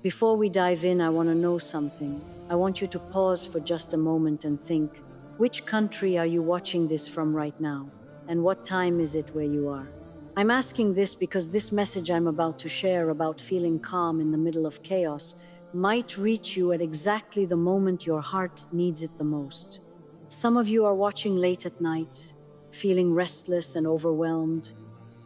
Before we dive in, I want to know something. I want you to pause for just a moment and think, which country are you watching this from right now? And what time is it where you are? I'm asking this because this message I'm about to share about feeling calm in the middle of chaos might reach you at exactly the moment your heart needs it the most. Some of you are watching late at night, feeling restless and overwhelmed.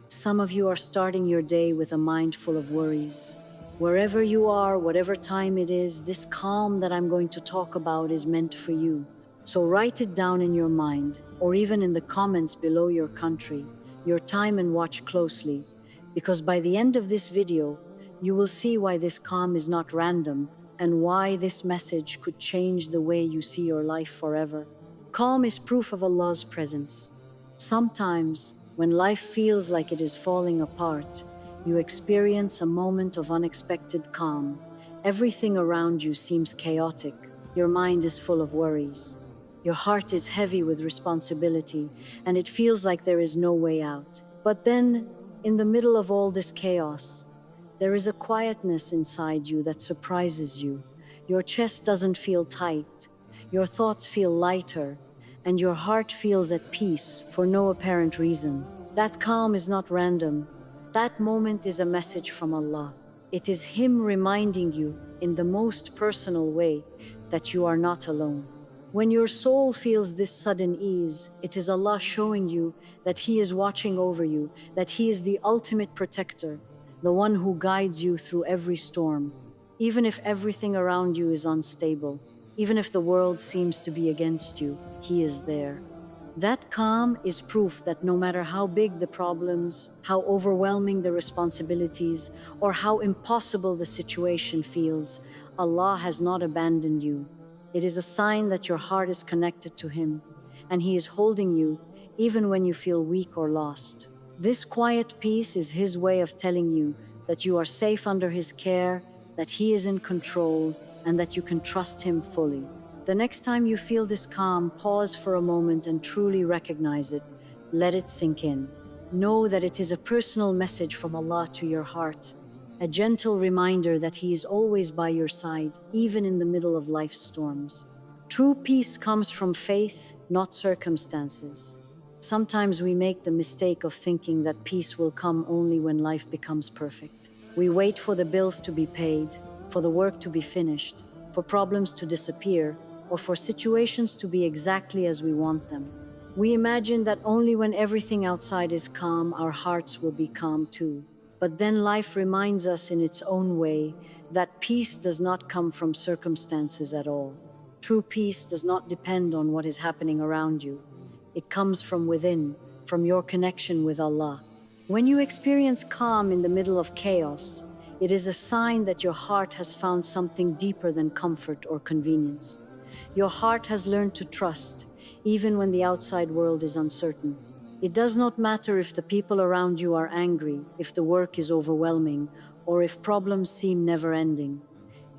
Some of you are starting your day with a mind full of worries. Wherever you are, whatever time it is, this calm that I'm going to talk about is meant for you. So write it down in your mind, or even in the comments below your country, your time, and watch closely. Because by the end of this video, you will see why this calm is not random and why this message could change the way you see your life forever. Calm is proof of Allah's presence. Sometimes, when life feels like it is falling apart, you experience a moment of unexpected calm. Everything around you seems chaotic. Your mind is full of worries. Your heart is heavy with responsibility, and it feels like there is no way out. But then, in the middle of all this chaos, there is a quietness inside you that surprises you. Your chest doesn't feel tight. Your thoughts feel lighter, and your heart feels at peace for no apparent reason. That calm is not random. That moment is a message from Allah. It is Him reminding you, in the most personal way, that you are not alone. When your soul feels this sudden ease, it is Allah showing you that He is watching over you, that He is the ultimate protector, the one who guides you through every storm. Even if everything around you is unstable, even if the world seems to be against you, He is there. That calm is proof that no matter how big the problems, how overwhelming the responsibilities, or how impossible the situation feels, Allah has not abandoned you. It is a sign that your heart is connected to Him, and He is holding you even when you feel weak or lost. This quiet peace is His way of telling you that you are safe under His care, that He is in control, and that you can trust Him fully. The next time you feel this calm, pause for a moment and truly recognize it. Let it sink in. Know that it is a personal message from Allah to your heart, a gentle reminder that He is always by your side, even in the middle of life's storms. True peace comes from faith, not circumstances. Sometimes we make the mistake of thinking that peace will come only when life becomes perfect. We wait for the bills to be paid, for the work to be finished, for problems to disappear, or for situations to be exactly as we want them. We imagine that only when everything outside is calm, our hearts will be calm too. But then life reminds us in its own way that peace does not come from circumstances at all. True peace does not depend on what is happening around you. It comes from within, from your connection with Allah. When you experience calm in the middle of chaos, it is a sign that your heart has found something deeper than comfort or convenience. Your heart has learned to trust, even when the outside world is uncertain. It does not matter if the people around you are angry, if the work is overwhelming, or if problems seem never-ending.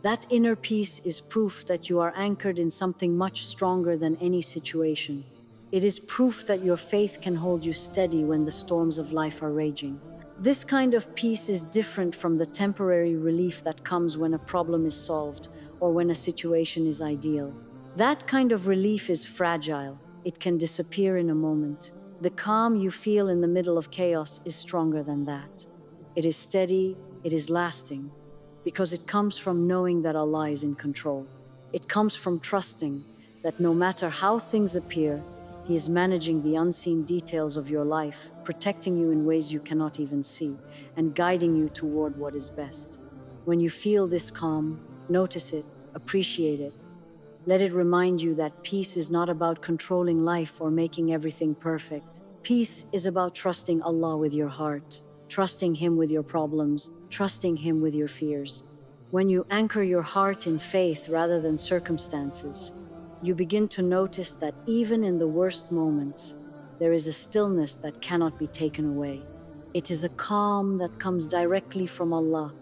That inner peace is proof that you are anchored in something much stronger than any situation. It is proof that your faith can hold you steady when the storms of life are raging. This kind of peace is different from the temporary relief that comes when a problem is solved or when a situation is ideal. That kind of relief is fragile. It can disappear in a moment. The calm you feel in the middle of chaos is stronger than that. It is steady, it is lasting, because it comes from knowing that Allah is in control. It comes from trusting that no matter how things appear, He is managing the unseen details of your life, protecting you in ways you cannot even see, and guiding you toward what is best. When you feel this calm, notice it, appreciate it. Let it remind you that peace is not about controlling life or making everything perfect. Peace is about trusting Allah with your heart, trusting Him with your problems, trusting Him with your fears. When you anchor your heart in faith rather than circumstances, you begin to notice that even in the worst moments, there is a stillness that cannot be taken away. It is a calm that comes directly from Allah,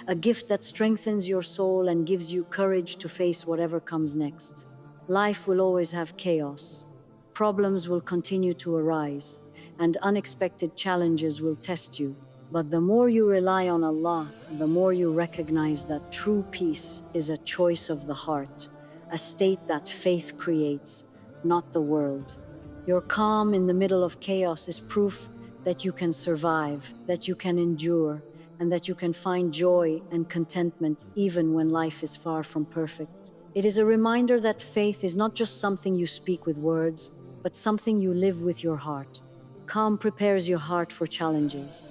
a gift that strengthens your soul and gives you courage to face whatever comes next. Life will always have chaos. Problems will continue to arise, and unexpected challenges will test you. But the more you rely on Allah, the more you recognize that true peace is a choice of the heart, a state that faith creates, not the world. Your calm in the middle of chaos is proof that you can survive, that you can endure, and that you can find joy and contentment even when life is far from perfect. It is a reminder that faith is not just something you speak with words, but something you live with your heart. Calm prepares your heart for challenges.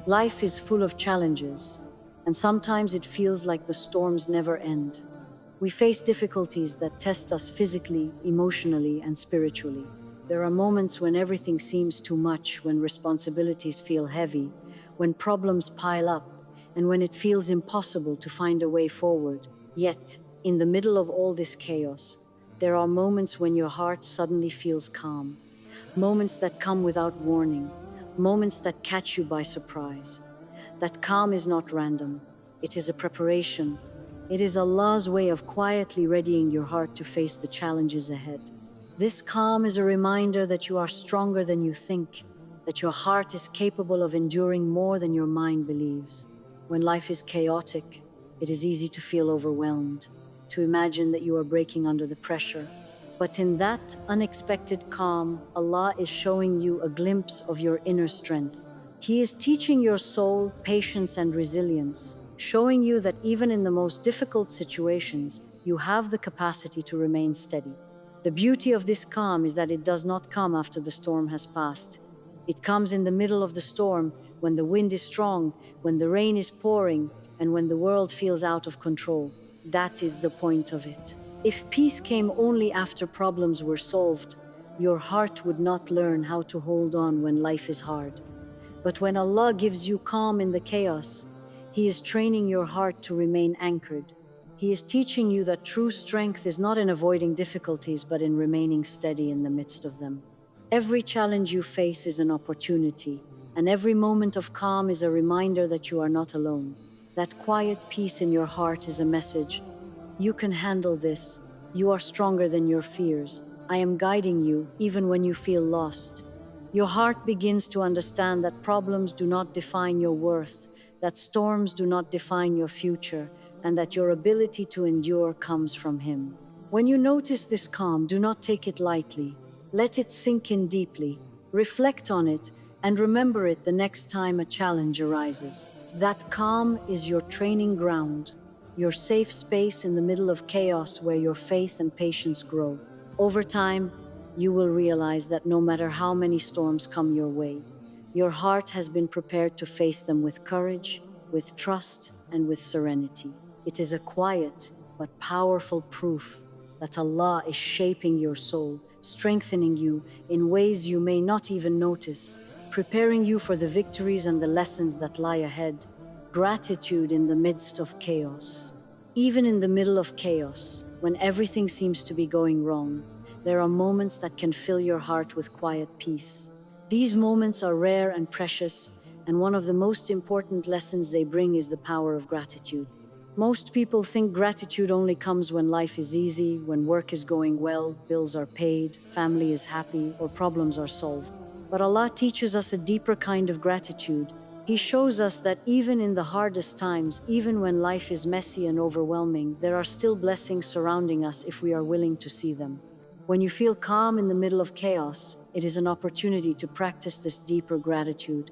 Life is full of challenges, and sometimes it feels like the storms never end. We face difficulties that test us physically, emotionally, and spiritually. There are moments when everything seems too much, when responsibilities feel heavy, when problems pile up, and when it feels impossible to find a way forward. Yet, in the middle of all this chaos, there are moments when your heart suddenly feels calm, moments that come without warning, moments that catch you by surprise. That calm is not random, it is a preparation. It is Allah's way of quietly readying your heart to face the challenges ahead. This calm is a reminder that you are stronger than you think, that your heart is capable of enduring more than your mind believes. When life is chaotic, it is easy to feel overwhelmed, to imagine that you are breaking under the pressure. But in that unexpected calm, Allah is showing you a glimpse of your inner strength. He is teaching your soul patience and resilience, showing you that even in the most difficult situations, you have the capacity to remain steady. The beauty of this calm is that it does not come after the storm has passed. It comes in the middle of the storm, when the wind is strong, when the rain is pouring, and when the world feels out of control. That is the point of it. If peace came only after problems were solved, your heart would not learn how to hold on when life is hard. But when Allah gives you calm in the chaos, He is training your heart to remain anchored. He is teaching you that true strength is not in avoiding difficulties, but in remaining steady in the midst of them. Every challenge you face is an opportunity, and every moment of calm is a reminder that you are not alone. That quiet peace in your heart is a message. You can handle this. You are stronger than your fears. I am guiding you even when you feel lost. Your heart begins to understand that problems do not define your worth, that storms do not define your future, and that your ability to endure comes from Him. When you notice this calm, do not take it lightly. Let it sink in deeply. Reflect on it and remember it the next time a challenge arises. That calm is your training ground, your safe space in the middle of chaos where your faith and patience grow. Over time, you will realize that no matter how many storms come your way, your heart has been prepared to face them with courage, with trust, and with serenity. It is a quiet but powerful proof that Allah is shaping your soul, strengthening you in ways you may not even notice, preparing you for the victories and the lessons that lie ahead. Gratitude in the midst of chaos. Even in the middle of chaos, when everything seems to be going wrong, there are moments that can fill your heart with quiet peace. These moments are rare and precious, and one of the most important lessons they bring is the power of gratitude. Most people think gratitude only comes when life is easy, when work is going well, bills are paid, family is happy, or problems are solved. But Allah teaches us a deeper kind of gratitude. He shows us that even in the hardest times, even when life is messy and overwhelming, there are still blessings surrounding us if we are willing to see them. When you feel calm in the middle of chaos, it is an opportunity to practice this deeper gratitude.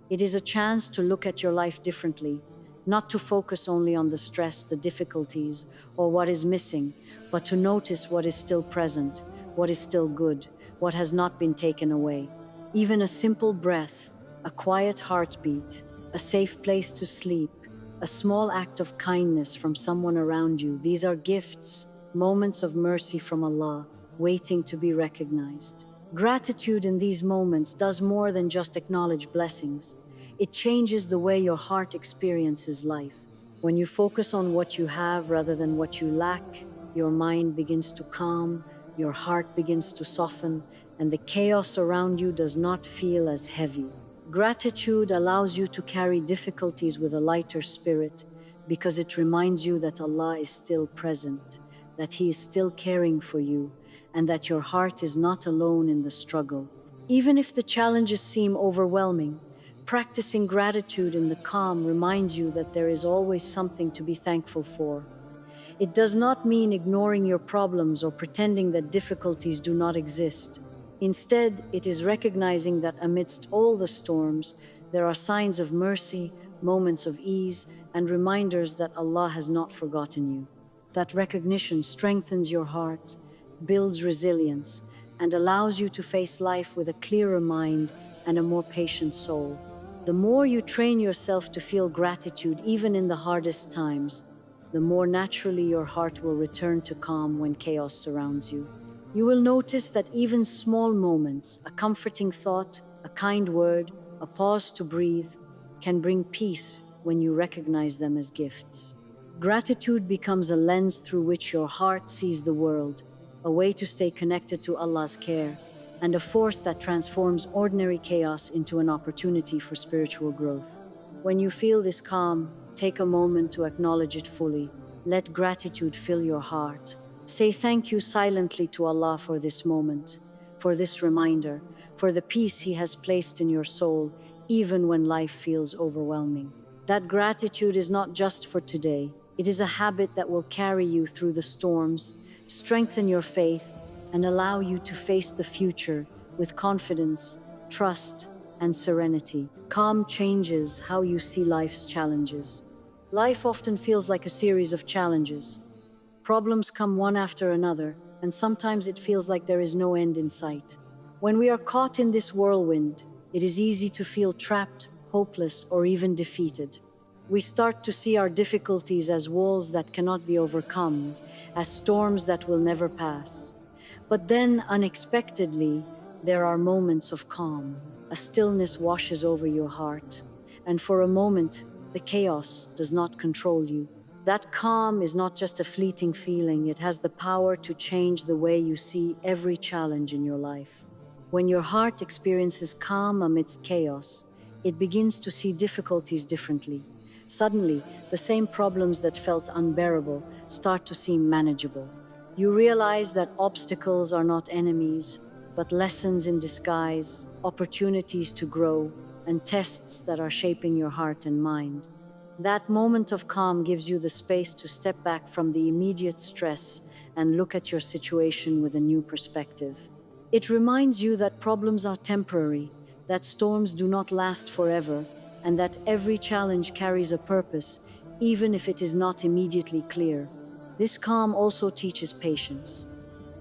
It is a chance to look at your life differently, not to focus only on the stress, the difficulties, or what is missing, but to notice what is still present, what is still good, what has not been taken away. Even a simple breath, a quiet heartbeat, a safe place to sleep, a small act of kindness from someone around you, these are gifts, moments of mercy from Allah, waiting to be recognized. Gratitude in these moments does more than just acknowledge blessings. It changes the way your heart experiences life. When you focus on what you have rather than what you lack, your mind begins to calm, your heart begins to soften, and the chaos around you does not feel as heavy. Gratitude allows you to carry difficulties with a lighter spirit because it reminds you that Allah is still present, that He is still caring for you, and that your heart is not alone in the struggle. Even if the challenges seem overwhelming, Practicing gratitude in the calm reminds you that there is always something to be thankful for. It does not mean ignoring your problems or pretending that difficulties do not exist. Instead, it is recognizing that amidst all the storms, there are signs of mercy, moments of ease, and reminders that Allah has not forgotten you. That recognition strengthens your heart, builds resilience, and allows you to face life with a clearer mind and a more patient soul. The more you train yourself to feel gratitude even in the hardest times, the more naturally your heart will return to calm when chaos surrounds you. You will notice that even small moments, a comforting thought, a kind word, a pause to breathe, can bring peace when you recognize them as gifts. Gratitude becomes a lens through which your heart sees the world, a way to stay connected to Allah's care, and a force that transforms ordinary chaos into an opportunity for spiritual growth. When you feel this calm, take a moment to acknowledge it fully. Let gratitude fill your heart. Say thank you silently to Allah for this moment, for this reminder, for the peace He has placed in your soul, even when life feels overwhelming. That gratitude is not just for today, it is a habit that will carry you through the storms, strengthen your faith, and allow you to face the future with confidence, trust, and serenity. Calm changes how you see life's challenges. Life often feels like a series of challenges. Problems come one after another, and sometimes it feels like there is no end in sight. When we are caught in this whirlwind, it is easy to feel trapped, hopeless, or even defeated. We start to see our difficulties as walls that cannot be overcome, as storms that will never pass. But then, unexpectedly, there are moments of calm. A stillness washes over your heart, and for a moment, the chaos does not control you. That calm is not just a fleeting feeling, it has the power to change the way you see every challenge in your life. When your heart experiences calm amidst chaos, it begins to see difficulties differently. Suddenly, the same problems that felt unbearable start to seem manageable. You realize that obstacles are not enemies, but lessons in disguise, opportunities to grow, and tests that are shaping your heart and mind. That moment of calm gives you the space to step back from the immediate stress and look at your situation with a new perspective. It reminds you that problems are temporary, that storms do not last forever, and that every challenge carries a purpose, even if it is not immediately clear. This calm also teaches patience.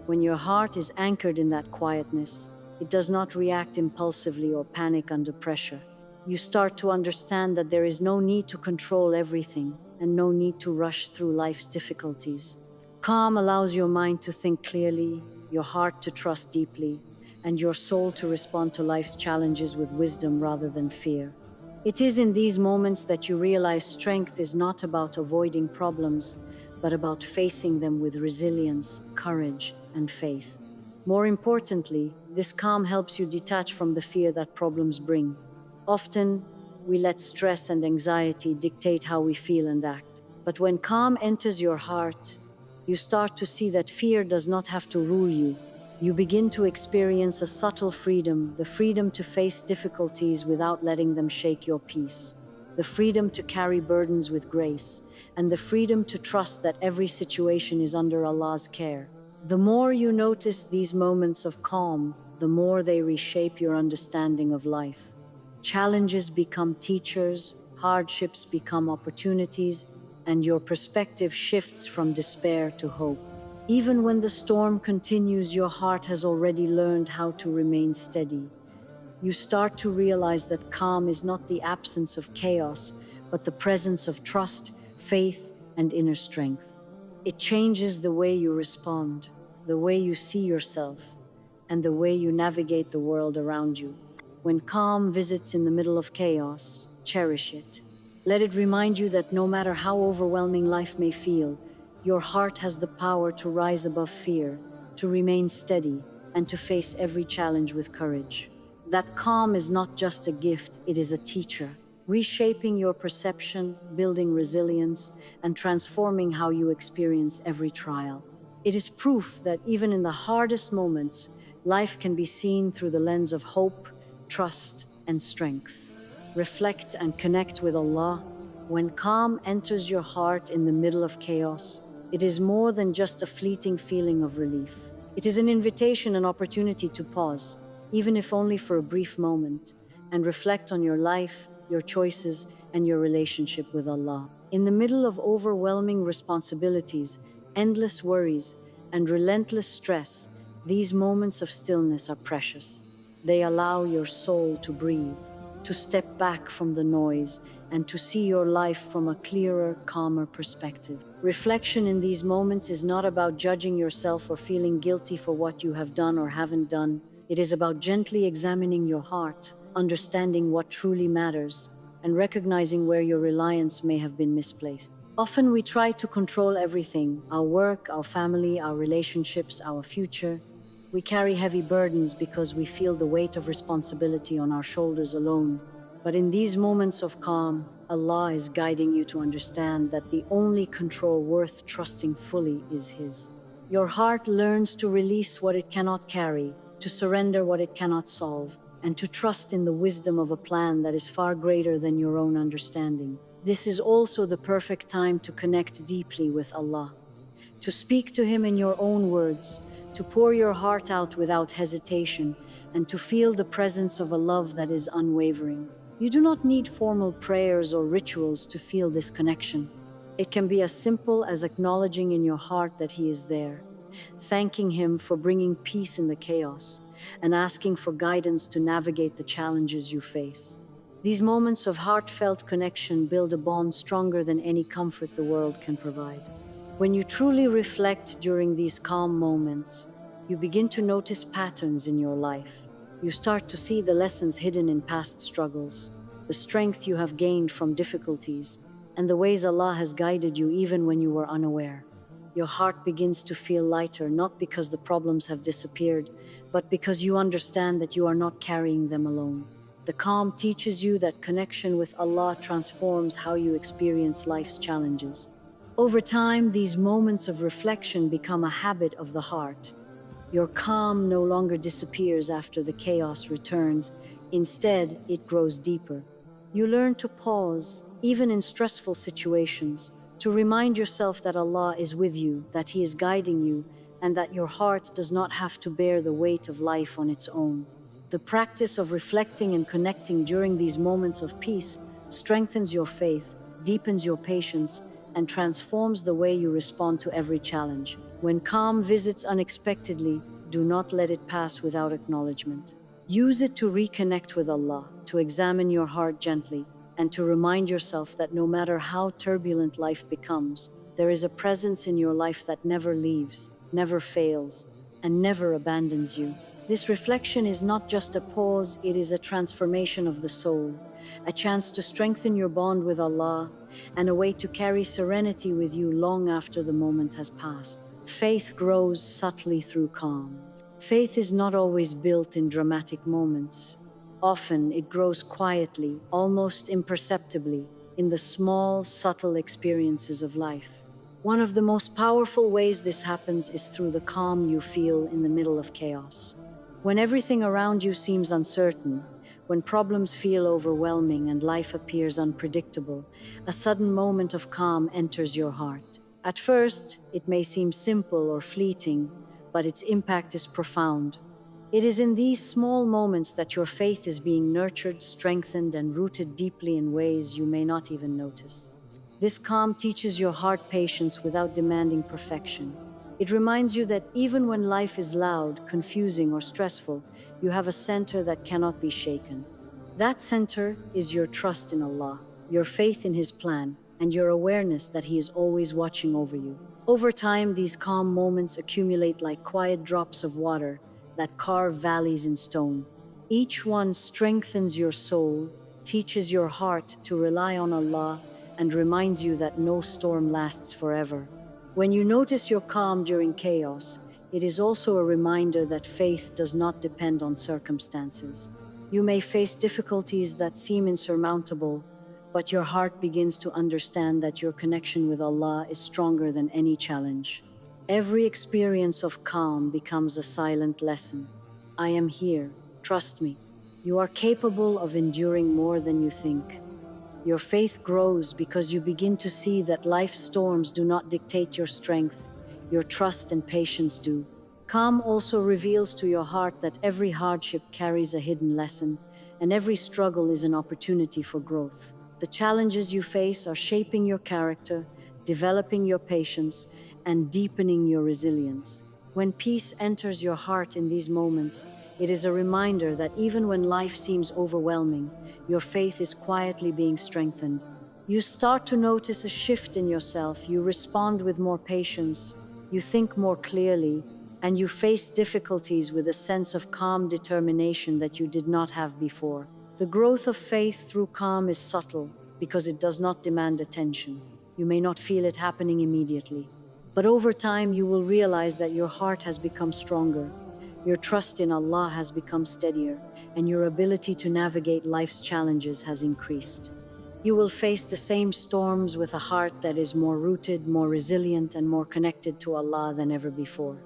When your heart is anchored in that quietness, it does not react impulsively or panic under pressure. You start to understand that there is no need to control everything and no need to rush through life's difficulties. Calm allows your mind to think clearly, your heart to trust deeply, and your soul to respond to life's challenges with wisdom rather than fear. It is in these moments that you realize strength is not about avoiding problems, but about facing them with resilience, courage, and faith. More importantly, this calm helps you detach from the fear that problems bring. Often, we let stress and anxiety dictate how we feel and act. But when calm enters your heart, you start to see that fear does not have to rule you. You begin to experience a subtle freedom, the freedom to face difficulties without letting them shake your peace, the freedom to carry burdens with grace, and the freedom to trust that every situation is under Allah's care. The more you notice these moments of calm, the more they reshape your understanding of life. Challenges become teachers, hardships become opportunities, and your perspective shifts from despair to hope. Even when the storm continues, your heart has already learned how to remain steady. You start to realize that calm is not the absence of chaos, but the presence of trust, faith, and inner strength. It changes the way you respond, the way you see yourself, and the way you navigate the world around you. When calm visits in the middle of chaos, cherish it. Let it remind you that no matter how overwhelming life may feel, your heart has the power to rise above fear, to remain steady, and to face every challenge with courage. That calm is not just a gift, it is a teacher, reshaping your perception, building resilience, and transforming how you experience every trial. It is proof that even in the hardest moments, life can be seen through the lens of hope, trust, and strength. reflect, and connect with Allah. When calm enters your heart in the middle of chaos, it is more than just a fleeting feeling of relief. It is an invitation, an opportunity to pause, even if only for a brief moment, and reflect on your life, your choices, and your relationship with Allah. In the middle of overwhelming responsibilities, endless worries, and relentless stress, these moments of stillness are precious. They allow your soul to breathe, to step back from the noise, and to see your life from a clearer, calmer perspective. Reflection in these moments is not about judging yourself or feeling guilty for what you have done or haven't done. It is about gently examining your heart, understanding what truly matters, and recognizing where your reliance may have been misplaced. Often we try to control everything: our work, our family, our relationships, our future. We carry heavy burdens because we feel the weight of responsibility on our shoulders alone. But in these moments of calm, Allah is guiding you to understand that the only control worth trusting fully is His. Your heart learns to release what it cannot carry, to surrender what it cannot solve, and to trust in the wisdom of a plan that is far greater than your own understanding. This is also the perfect time to connect deeply with Allah, to speak to Him in your own words, to pour your heart out without hesitation, and to feel the presence of a love that is unwavering. You do not need formal prayers or rituals to feel this connection. It can be as simple as acknowledging in your heart that He is there, thanking Him for bringing peace in the chaos, and asking for guidance to navigate the challenges you face. These moments of heartfelt connection build a bond stronger than any comfort the world can provide. When you truly reflect during these calm moments, you begin to notice patterns in your life. You start to see the lessons hidden in past struggles, the strength you have gained from difficulties, and the ways Allah has guided you even when you were unaware. Your heart begins to feel lighter, not because the problems have disappeared, but because you understand that you are not carrying them alone. The calm teaches you that connection with Allah transforms how you experience life's challenges. Over time, these moments of reflection become a habit of the heart. Your calm no longer disappears after the chaos returns. Instead, it grows deeper. You learn to pause, even in stressful situations, to remind yourself that Allah is with you, that He is guiding you, and that your heart does not have to bear the weight of life on its own. The practice of reflecting and connecting during these moments of peace strengthens your faith, deepens your patience, and transforms the way you respond to every challenge. When calm visits unexpectedly, do not let it pass without acknowledgement. Use it to reconnect with Allah, to examine your heart gently, and to remind yourself that no matter how turbulent life becomes, there is a presence in your life that never leaves, never fails, and never abandons you. This reflection is not just a pause, it is a transformation of the soul, a chance to strengthen your bond with Allah, and a way to carry serenity with you long after the moment has passed. Faith grows subtly through calm. Faith is not always built in dramatic moments. Often it grows quietly, almost imperceptibly, in the small, subtle experiences of life. One of the most powerful ways this happens is through the calm you feel in the middle of chaos. When everything around you seems uncertain, when problems feel overwhelming and life appears unpredictable, a sudden moment of calm enters your heart. At first, it may seem simple or fleeting, but its impact is profound. It is in these small moments that your faith is being nurtured, strengthened, and rooted deeply in ways you may not even notice. This calm teaches your heart patience without demanding perfection. It reminds you that even when life is loud, confusing, or stressful, you have a center that cannot be shaken. That center is your trust in Allah, your faith in His plan, and your awareness that He is always watching over you. Over time, these calm moments accumulate like quiet drops of water that carve valleys in stone. Each one strengthens your soul, teaches your heart to rely on Allah, and reminds you that no storm lasts forever. When you notice your calm during chaos, it is also a reminder that faith does not depend on circumstances. You may face difficulties that seem insurmountable, but your heart begins to understand that your connection with Allah is stronger than any challenge. Every experience of calm becomes a silent lesson. I am here, trust me. You are capable of enduring more than you think. Your faith grows because you begin to see that life's storms do not dictate your strength, your trust and patience do. Calm also reveals to your heart that every hardship carries a hidden lesson, and every struggle is an opportunity for growth. The challenges you face are shaping your character, developing your patience, and deepening your resilience. When peace enters your heart in these moments, it is a reminder that even when life seems overwhelming, your faith is quietly being strengthened. You start to notice a shift in yourself. You respond with more patience, you think more clearly, and you face difficulties with a sense of calm determination that you did not have before. The growth of faith through calm is subtle because it does not demand attention. You may not feel it happening immediately, but over time you will realize that your heart has become stronger, your trust in Allah has become steadier, and your ability to navigate life's challenges has increased. You will face the same storms with a heart that is more rooted, more resilient, and more connected to Allah than ever before.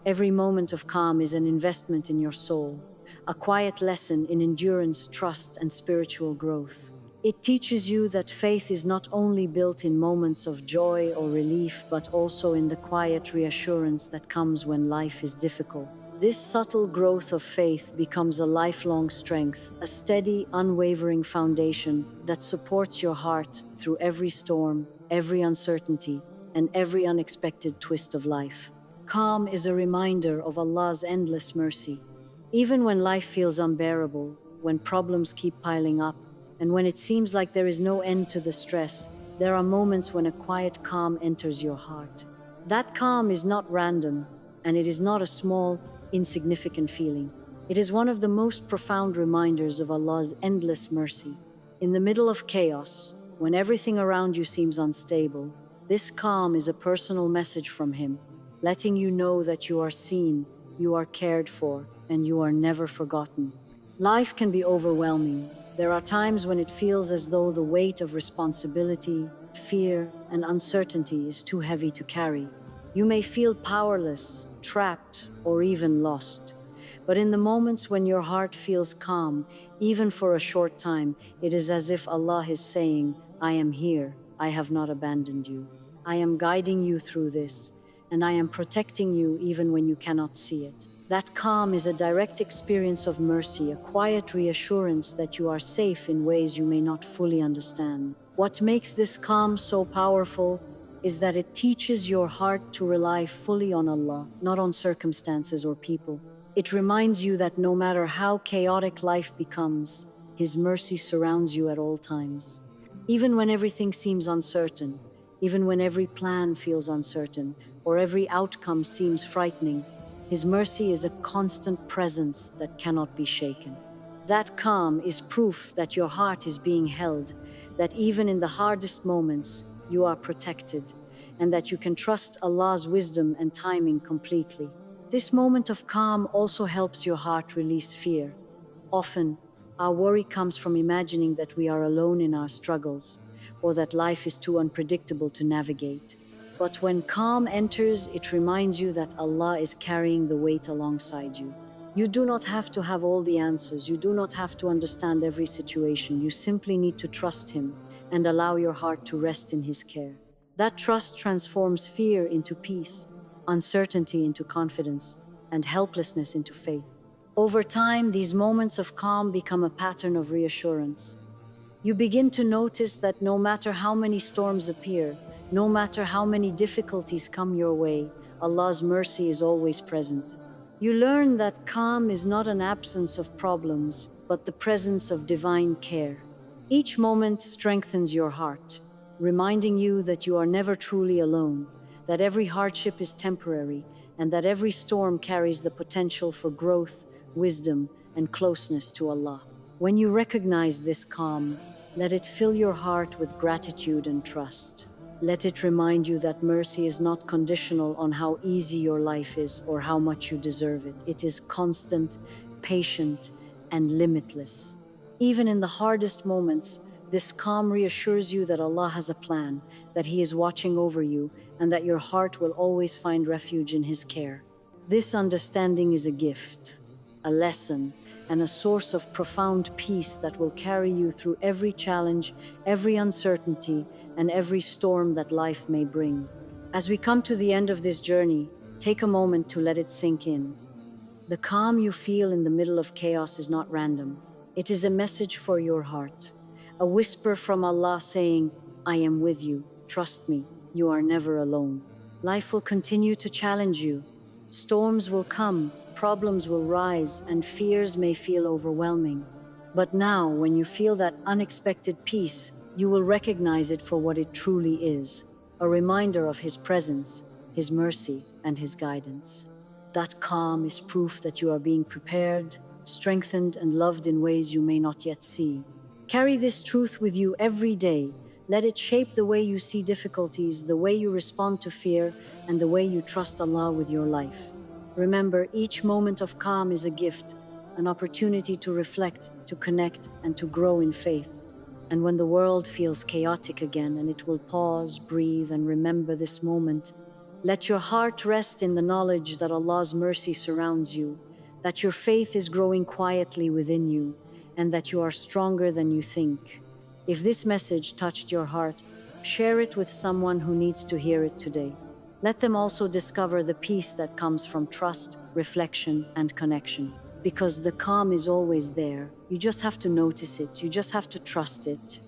Every moment of calm is an investment in your soul, a quiet lesson in endurance, trust, and spiritual growth. It teaches you that faith is not only built in moments of joy or relief, but also in the quiet reassurance that comes when life is difficult. This subtle growth of faith becomes a lifelong strength, a steady, unwavering foundation that supports your heart through every storm, every uncertainty, and every unexpected twist of life. Calm is a reminder of Allah's endless mercy. Even when life feels unbearable, when problems keep piling up, and when it seems like there is no end to the stress, there are moments when a quiet calm enters your heart. That calm is not random, and it is not a small, insignificant feeling. It is one of the most profound reminders of Allah's endless mercy. In the middle of chaos, when everything around you seems unstable, this calm is a personal message from Him, letting you know that you are seen, you are cared for, and you are never forgotten. Life can be overwhelming. There are times when it feels as though the weight of responsibility, fear, and uncertainty is too heavy to carry. You may feel powerless, trapped, or even lost. But in the moments when your heart feels calm, even for a short time, it is as if Allah is saying, I am here, I have not abandoned you. I am guiding you through this, and I am protecting you even when you cannot see it. That calm is a direct experience of mercy, a quiet reassurance that you are safe in ways you may not fully understand. What makes this calm so powerful is that it teaches your heart to rely fully on Allah, not on circumstances or people. It reminds you that no matter how chaotic life becomes, His mercy surrounds you at all times. Even when everything seems uncertain, even when every plan feels uncertain, or every outcome seems frightening, His mercy is a constant presence that cannot be shaken. That calm is proof that your heart is being held, that even in the hardest moments, you are protected, and that you can trust Allah's wisdom and timing completely. This moment of calm also helps your heart release fear. Often, our worry comes from imagining that we are alone in our struggles, or that life is too unpredictable to navigate. But when calm enters, it reminds you that Allah is carrying the weight alongside you. You do not have to have all the answers. You do not have to understand every situation. You simply need to trust Him and allow your heart to rest in His care. That trust transforms fear into peace, uncertainty into confidence, and helplessness into faith. Over time, these moments of calm become a pattern of reassurance. You begin to notice that no matter how many storms appear, no matter how many difficulties come your way, Allah's mercy is always present. You learn that calm is not an absence of problems, but the presence of divine care. Each moment strengthens your heart, reminding you that you are never truly alone, that every hardship is temporary, and that every storm carries the potential for growth, wisdom, and closeness to Allah. When you recognize this calm, let it fill your heart with gratitude and trust. Let it remind you that mercy is not conditional on how easy your life is or how much you deserve it. It is constant, patient, and limitless. Even in the hardest moments, this calm reassures you that Allah has a plan, that He is watching over you, and that your heart will always find refuge in His care. This understanding is a gift, a lesson, and a source of profound peace that will carry you through every challenge, every uncertainty, and every storm that life may bring. As we come to the end of this journey, take a moment to let it sink in. The calm you feel in the middle of chaos is not random. It is a message for your heart, a whisper from Allah saying, I am with you, trust me, you are never alone. Life will continue to challenge you. Storms will come, problems will rise, and fears may feel overwhelming. But now, when you feel that unexpected peace, you will recognize it for what it truly is, a reminder of His presence, His mercy, and His guidance. That calm is proof that you are being prepared, strengthened, and loved in ways you may not yet see. Carry this truth with you every day. Let it shape the way you see difficulties, the way you respond to fear, and the way you trust Allah with your life. Remember, each moment of calm is a gift, an opportunity to reflect, to connect, and to grow in faith. And when the world feels chaotic again, and it will pause, breathe, and remember this moment, let your heart rest in the knowledge that Allah's mercy surrounds you, that your faith is growing quietly within you, and that you are stronger than you think. If this message touched your heart, share it with someone who needs to hear it today. Let them also discover the peace that comes from trust, reflection, and connection. Because the calm is always there. You just have to notice it. You just have to trust it.